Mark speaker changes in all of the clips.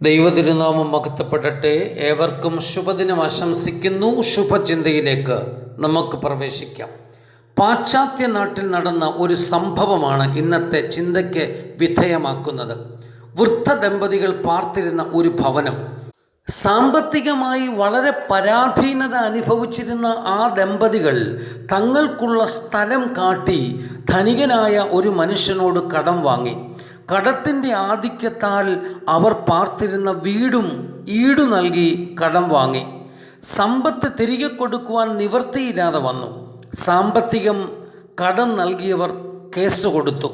Speaker 1: ദൈവതിരുനാമം മഹത്വപ്പെടട്ടെ. ഏവർക്കും ശുഭദിനം ആശംസിക്കുന്നു. ശുഭചിന്തയിലേക്ക് നമുക്ക് പ്രവേശിക്കാം. പാശ്ചാത്യ നാട്ടിൽ നടന്ന ഒരു സംഭവമാണ് ഇന്നത്തെ ചിന്തയ്ക്ക് വിധേയമാക്കുന്നത്. വൃദ്ധ ദമ്പതികൾ പാർത്തിരുന്ന ഒരു ഭവനം. സാമ്പത്തികമായി വളരെ പരാധീനത അനുഭവിച്ചിരുന്ന ആ ദമ്പതികൾ തങ്ങൾക്കുള്ള സ്ഥലം കാട്ടി ധനികനായ ഒരു മനുഷ്യനോട് കടം വാങ്ങി. കടത്തിൻ്റെ ആധിക്യത്താൽ അവർ പാർത്തിരുന്ന വീടും ഈടു നൽകി കടം വാങ്ങി. സമ്പത്ത് തിരികെ കൊടുക്കുവാൻ നിവൃത്തിയില്ലാതെ വന്നു. സാമ്പത്തികം കടം നൽകിയവർ കേസ് കൊടുത്തു.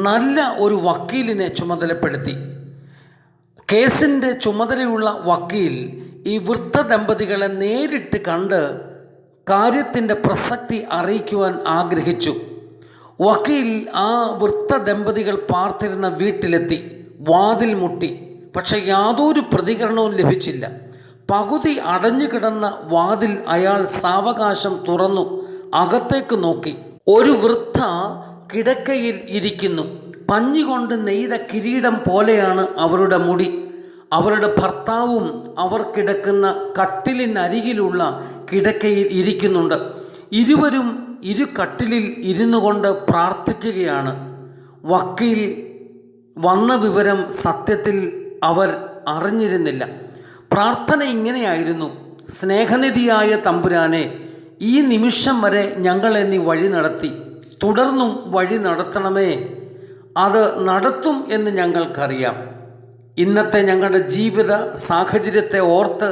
Speaker 1: നല്ല ഒരു വക്കീലിനെ ചുമതലപ്പെടുത്തി. കേസിൻ്റെ ചുമതലയുള്ള വക്കീൽ ഈ വൃദ്ധ ദമ്പതികളെ നേരിട്ട് കണ്ട് കാര്യത്തിൻ്റെ പ്രസക്തി അറിയിക്കുവാൻ ആഗ്രഹിച്ചു. വക്കീൽ ആ വൃദ്ധ ദമ്പതികൾ പാർത്തിരുന്ന വീട്ടിലെത്തി. വാതിൽ മുട്ടി. പക്ഷെ യാതൊരു പ്രതികരണവും ലഭിച്ചില്ല. പകുതി അടഞ്ഞു കിടന്ന വാതിൽ അയാൾ സാവകാശം തുറന്നു അകത്തേക്ക് നോക്കി. ഒരു വൃദ്ധ കിടക്കയിൽ ഇരിക്കുന്നു. പഞ്ഞികൊണ്ട് നെയ്ത കിരീടം പോലെയാണ് അവരുടെ മുടി. അവരുടെ ഭർത്താവും അവർ കിടക്കുന്ന കട്ടിലിനരികിലുള്ള കിടക്കയിൽ ഇരിക്കുന്നുണ്ട്. ഇരുവരും ഇരു കട്ടിലിൽ ഇരുന്നു കൊണ്ട് പ്രാർത്ഥിക്കുകയാണ്. വക്കീൽ വന്ന വിവരം സത്യത്തിൽ അവർ അറിഞ്ഞിരുന്നില്ല. പ്രാർത്ഥന ഇങ്ങനെയായിരുന്നു: സ്നേഹനിധിയായ തമ്പുരാനെ, ഈ നിമിഷം വരെ ഞങ്ങളെ നീ വഴി നടത്തി, തുടർന്നും വഴി നടത്തണമേ. അത് നടത്തും എന്ന് ഞങ്ങൾക്കറിയാം. ഇന്നത്തെ ഞങ്ങളുടെ ജീവിത സാഹചര്യത്തെ ഓർത്ത്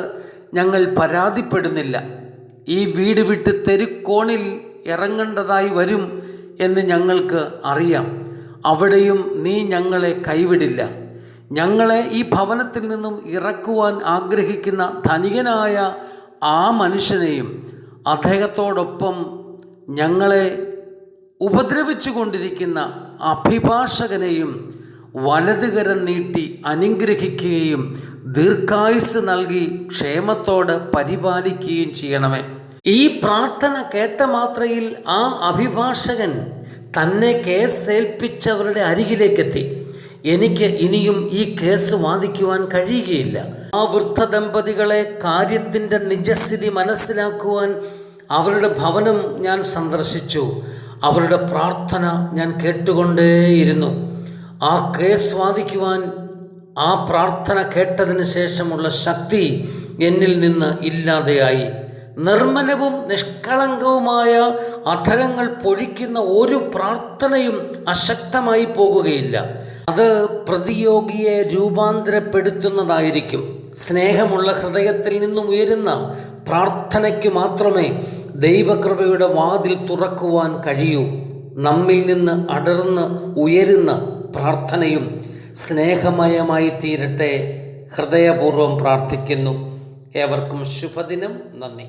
Speaker 1: ഞങ്ങൾ പരാതിപ്പെടുന്നില്ല. ഈ വീട് വിട്ട് തെരുക്കോണിൽ ഇറങ്ങേണ്ടതായി വരും എന്ന് ഞങ്ങൾക്ക് അറിയാം. അവിടെയും നീ ഞങ്ങളെ കൈവിടില്ല. ഞങ്ങളെ ഈ ഭവനത്തിൽ നിന്നും ഇറക്കുവാൻ ആഗ്രഹിക്കുന്ന ധനികനായ ആ മനുഷ്യനെയും അദ്ദേഹത്തോടൊപ്പം ഞങ്ങളെ ഉപദ്രവിച്ചു കൊണ്ടിരിക്കുന്ന അഭിഭാഷകനെയും വലതുകരം നീട്ടി അനുഗ്രഹിക്കുകയും ദീർഘായുസ് നൽകി ക്ഷേമത്തോടെ പരിപാലിക്കുകയും ചെയ്യണമേ. ഈ പ്രാർത്ഥന കേട്ട മാത്രയിൽ ആ അഭിഭാഷകൻ തന്നെ കേസേൽപ്പിച്ചവരുടെ അരികിലേക്കെത്തി. എനിക്ക് ഇനിയും ഈ കേസ് വാദിക്കുവാൻ കഴിയുകയില്ല. ആ വൃദ്ധ ദമ്പതികളെ കാര്യത്തിൻ്റെ നിജസ്ഥിതി മനസ്സിലാക്കുവാൻ അവരുടെ ഭവനം ഞാൻ സന്ദർശിച്ചു. അവരുടെ പ്രാർത്ഥന ഞാൻ കേട്ടുകൊണ്ടേയിരുന്നു. ആ കേസ് വാദിക്കുവാൻ ആ പ്രാർത്ഥന കേട്ടതിന് ശേഷമുള്ള ശക്തി എന്നിൽ നിന്ന് ഇല്ലാതെയായി. നിർമ്മലവും നിഷ്കളങ്കവുമായ അധരങ്ങൾ പൊഴിക്കുന്ന ഒരു പ്രാർത്ഥനയും അശക്തമായി പോകുകയില്ല. അത് പ്രതിയോഗിയെ രൂപാന്തരപ്പെടുത്തുന്നതായിരിക്കും. സ്നേഹമുള്ള ഹൃദയത്തിൽ നിന്നും ഉയരുന്ന പ്രാർത്ഥനയ്ക്ക് മാത്രമേ ദൈവകൃപയുടെ വാതിൽ തുറക്കുവാൻ കഴിയൂ. നമ്മിൽ നിന്ന് അടർന്ന് ഉയരുന്ന പ്രാർത്ഥനയും സ്നേഹമയമായി തീരട്ടെ. ഹൃദയപൂർവ്വം പ്രാർത്ഥിക്കുന്നു. ഏവർക്കും ശുഭദിനം. നന്ദി.